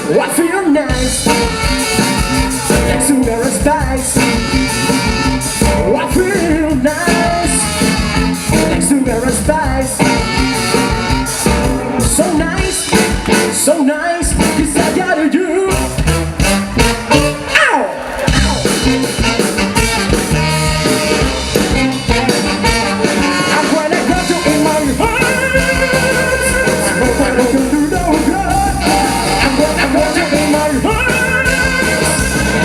I feel nice, like sugar and spice. I feel nice, like sugar and spice. So nice, 'cause I got you. Ow! I'm gonna got you in my hands. I'm gonna do no good. I'm gonna got you in my hands.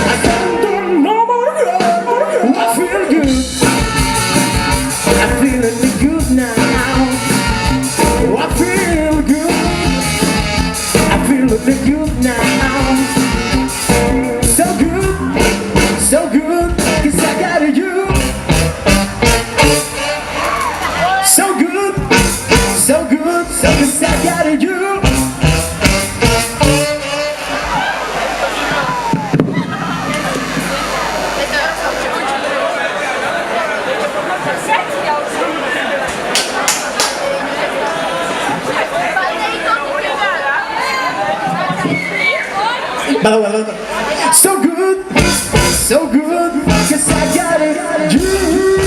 I can't do no more good. I feel good. I'm feeling good now. I feel good. I'm feeling good now. So good, 'cause I got you. So good, 'cause I got you. So good, 'cause I got it, you.